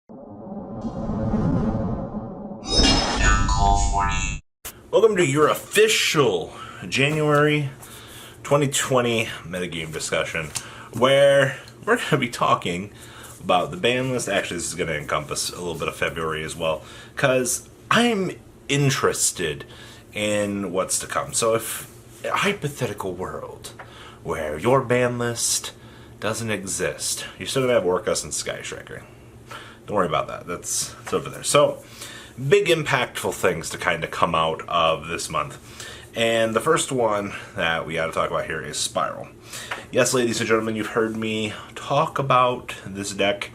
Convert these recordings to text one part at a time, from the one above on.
Welcome to your official January 2020 metagame discussion, where we're going to be talking about the ban list. Actually, this is going to encompass a little bit of February as well, because I'm interested in what's to come. So if a hypothetical world where your ban list doesn't exist, you're still going to have Orcus and Sky Striker. Don't worry about that. That's over there. So, big impactful things to kind of come out of this month. And the first one that we got to talk about here is Spyral. Yes, ladies and gentlemen, you've heard me talk about this deck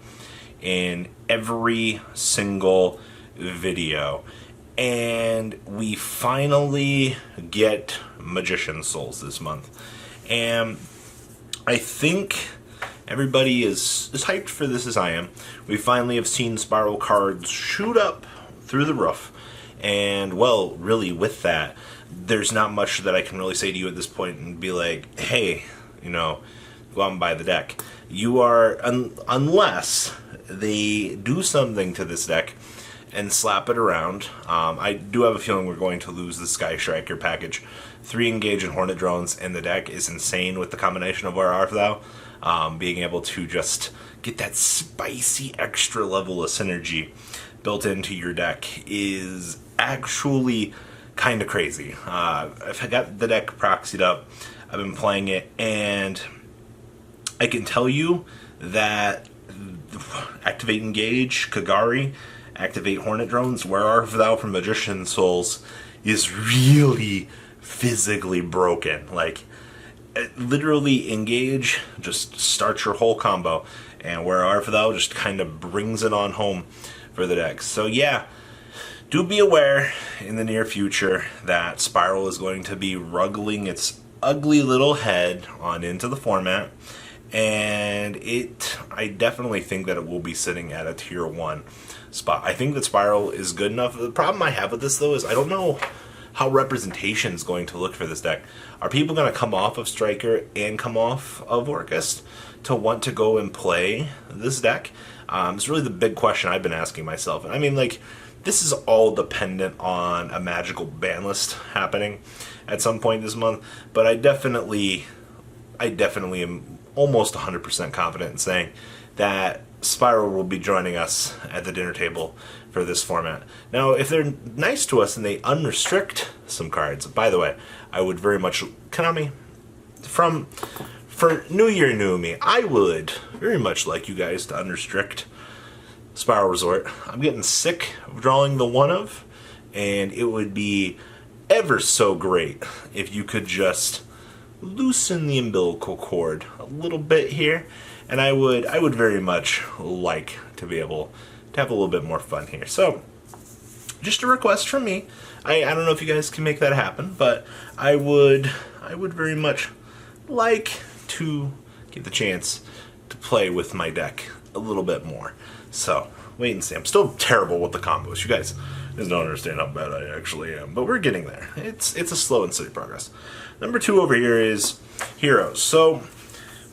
in every single video. And we finally get Magician Souls this month. And I think everybody is hyped for this as I am. We finally have seen Spyral cards shoot up through the roof. And, well, really with that, there's not much that I can really say to you at this point and be like, hey, go out and buy the deck. You are, unless they do something to this deck and slap it around. I do have a feeling we're going to lose the Sky Striker package. 3 Engage and Hornet Drones in the deck is insane with the combination of Where Art Thou. Being able to just get that spicy extra level of synergy built into your deck is actually kind of crazy. I've got the deck proxied up, I've been playing it, and I can tell you that Activate Engage, Kagari, Activate Hornet Drones, Where Art Thou from Magician Souls is really physically broken. Like, literally Engage just starts your whole combo, and Where Art Thou just kind of brings it on home for the deck. So yeah, do be aware in the near future that Spyral is going to be ruggling its ugly little head on into the format, and I definitely think that it will be sitting at a tier 1 spot. I think that Spyral is good enough. The problem I have with this though is I don't know how representation is going to look for this deck. Are people going to come off of Striker and come off of Orcus to want to go and play this deck? It's really the big question I've been asking myself. And I mean, like, this is all dependent on a magical ban list happening at some point this month, but I definitely am almost 100% confident in saying that Spyral will be joining us at the dinner table for this format. Now, if they're nice to us and they unrestrict some cards, by the way, I would very much, Konami, for New Year, New Me, I would very much like you guys to unrestrict Spyral Resort. I'm getting sick of drawing the one of, and it would be ever so great if you could just loosen the umbilical cord a little bit here, and I would very much like to be able to have a little bit more fun here. So, just a request from me. I don't know if you guys can make that happen, but I would very much like to get the chance to play with my deck a little bit more. So, wait and see. I'm still terrible with the combos. You guys don't understand how bad I actually am, but we're getting there. It's a slow and steady progress. Number 2 over here is Heroes. So,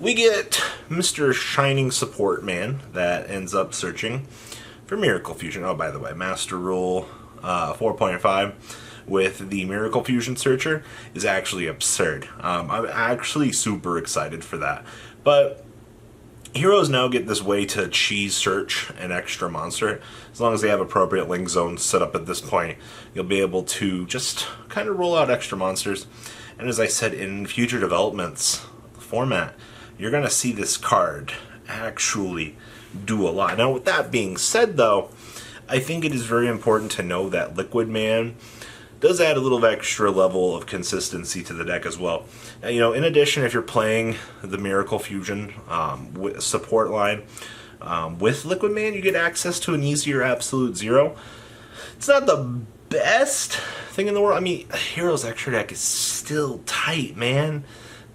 we get Mr. Shining Support Man that ends up searching for Miracle Fusion. Oh, by the way, Master Rule 4.5 with the Miracle Fusion Searcher is actually absurd. I'm actually super excited for that. But Heroes now get this way to cheese search an extra monster. As long as they have appropriate link zones set up at this point, you'll be able to just kind of roll out extra monsters. And as I said, in future developments, the format, you're going to see this card actually do a lot. Now, with that being said, though, I think it is very important to know that Liquid Man does add a little extra level of consistency to the deck as well. Now, in addition, if you're playing the Miracle Fusion support line with Liquid Man, you get access to an easier Absolute Zero. It's not the best thing in the world. I mean, Heroes Extra Deck is still tight, man.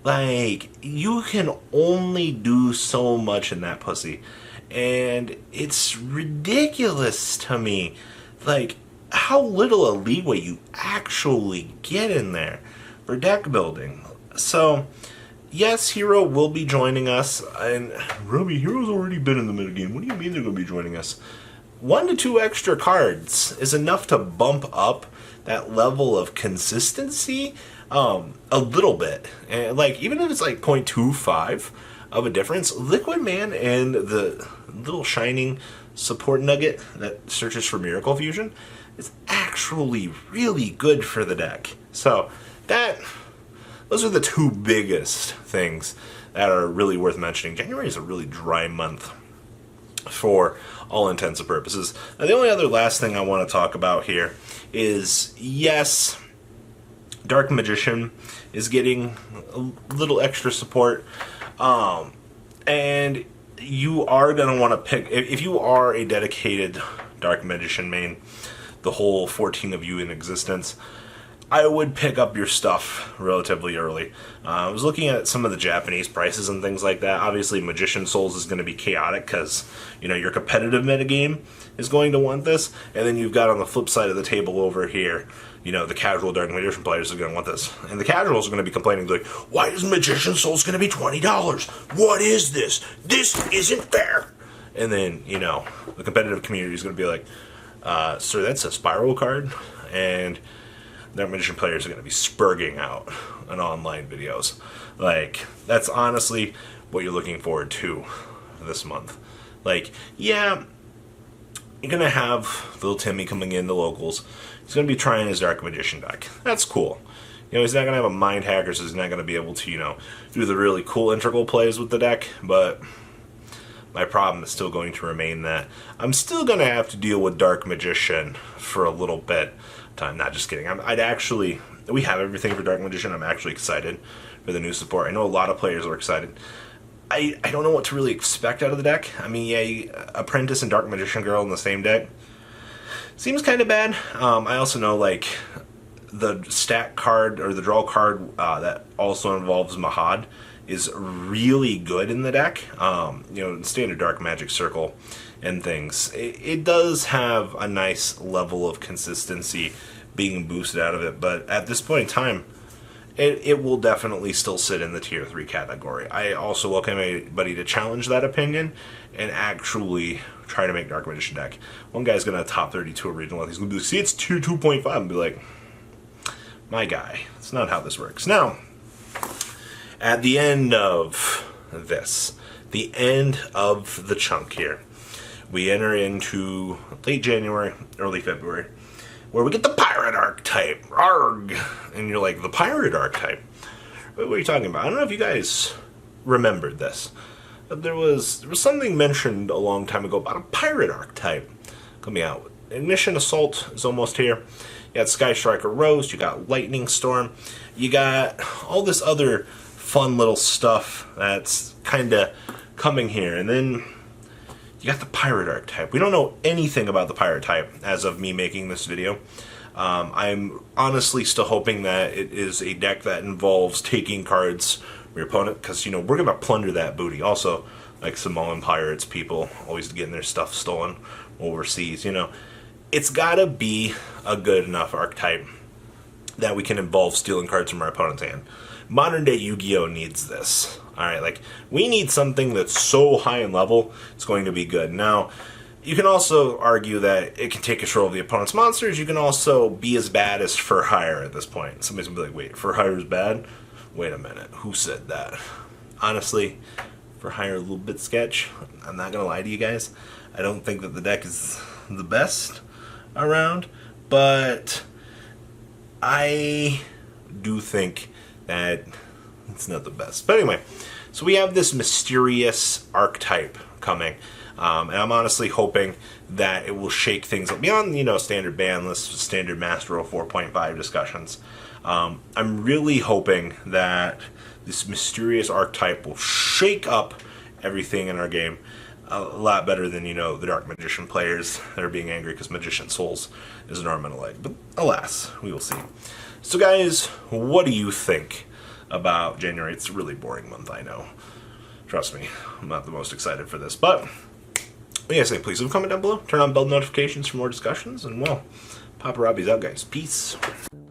Like, you can only do so much in that pussy. And it's ridiculous to me, like, how little a leeway you actually get in there for deck building. So, yes, Hero will be joining us, and Ruby, Hero's already been in the metagame. What do you mean they're going to be joining us? 1 to 2 extra cards is enough to bump up that level of consistency a little bit. And like, even if it's like 0.25 of a difference, Liquid Man and the little shining support nugget that searches for Miracle Fusion is actually really good for the deck. So those are the 2 biggest things that are really worth mentioning. January is a really dry month for all intents and purposes. Now, the only other last thing I want to talk about here is, yes, Dark Magician is getting a little extra support, and you are going to want to pick, if you are a dedicated Dark Magician main, the whole 14 of you in existence, I would pick up your stuff relatively early. I was looking at some of the Japanese prices and things like that. Obviously, Magician Souls is going to be chaotic because, you know, your competitive metagame is going to want this. And then you've got on the flip side of the table over here, you know, the casual Dark Magician players are going to want this. And the casuals are going to be complaining, like, why is Magician Souls going to be $20? What is this? This isn't fair. And then, you know, the competitive community is going to be like, sir, that's a Spyral card. And Dark Magician players are going to be spurging out on online videos. Like, that's honestly what you're looking forward to this month. Like, yeah, you're going to have little Timmy coming in, the locals. He's going to be trying his Dark Magician deck. That's cool. You know, he's not going to have a Mind Hacker, so he's not going to be able to, you know, do the really cool integral plays with the deck, but my problem is still going to remain that I'm still going to have to deal with Dark Magician for a little bit. Time. Not just kidding. We have everything for Dark Magician. I'm actually excited for the new support. I know a lot of players are excited. I don't know what to really expect out of the deck. I mean, yeah, Apprentice and Dark Magician Girl in the same deck seems kind of bad. I also know, like, the stat card or the draw card that also involves Mahad is really good in the deck. You know, standard Dark Magic Circle and things. It does have a nice level of consistency being boosted out of it, but at this point in time, it will definitely still sit in the tier 3 category. I also welcome anybody to challenge that opinion and actually try to make Dark Magician deck. One guy's going to top 32 original. He's going to be like, see, it's tier 2.5, and be like, my guy, that's not how this works. Now, at the end of this, the end of the chunk here, we enter into late January, early February, where we get the Pirate Archetype. Arg! And you're like, the Pirate Archetype? What are you talking about? I don't know if you guys remembered this. There was something mentioned a long time ago about a Pirate Archetype coming out. Ignition Assault is almost here. You got Sky Striker Rose, you got Lightning Storm, you got all this other fun little stuff that's kind of coming here. And then you got the Pirate Archetype. We don't know anything about the Pirate type as of me making this video. I'm honestly still hoping that it is a deck that involves taking cards from your opponent, because, you know, we're going to plunder that booty. Also, like Samoan pirates, people always getting their stuff stolen overseas, you know. It's got to be a good enough archetype that we can involve stealing cards from our opponent's hand. Modern day Yu-Gi-Oh! Needs this. Alright, like, we need something that's so high in level, it's going to be good. Now, you can also argue that it can take control of the opponent's monsters. You can also be as bad as For Hire at this point. Somebody's going to be like, wait, For Hire is bad? Wait a minute, who said that? Honestly, For Hire a little bit sketch. I'm not going to lie to you guys. I don't think that the deck is the best around, but I do think that it's not the best. But anyway, so we have this mysterious archetype coming, and I'm honestly hoping that it will shake things up beyond, you know, standard ban list, standard Master 4.5 discussions. I'm really hoping that this mysterious archetype will shake up everything in our game a lot better than, you know, the Dark Magician players that are being angry because Magician Souls is an ornamental egg. But alas, we will see. So guys, what do you think about January? It's a really boring month, I know. Trust me, I'm not the most excited for this. But what do you guys think? Please leave a comment down below. Turn on bell notifications for more discussions. And well, Papa Robbie's out, guys. Peace.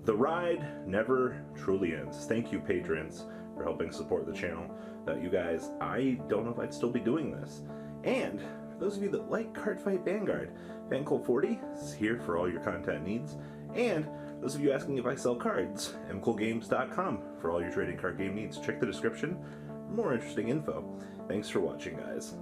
The ride never truly ends. Thank you, patrons, for helping support the channel. Without you guys, I don't know if I'd still be doing this. And for those of you that like Cardfight Vanguard, FanCool40 is here for all your content needs, and those of you asking if I sell cards, mcoolgames.com for all your trading card game needs. Check the description for more interesting info. Thanks for watching, guys.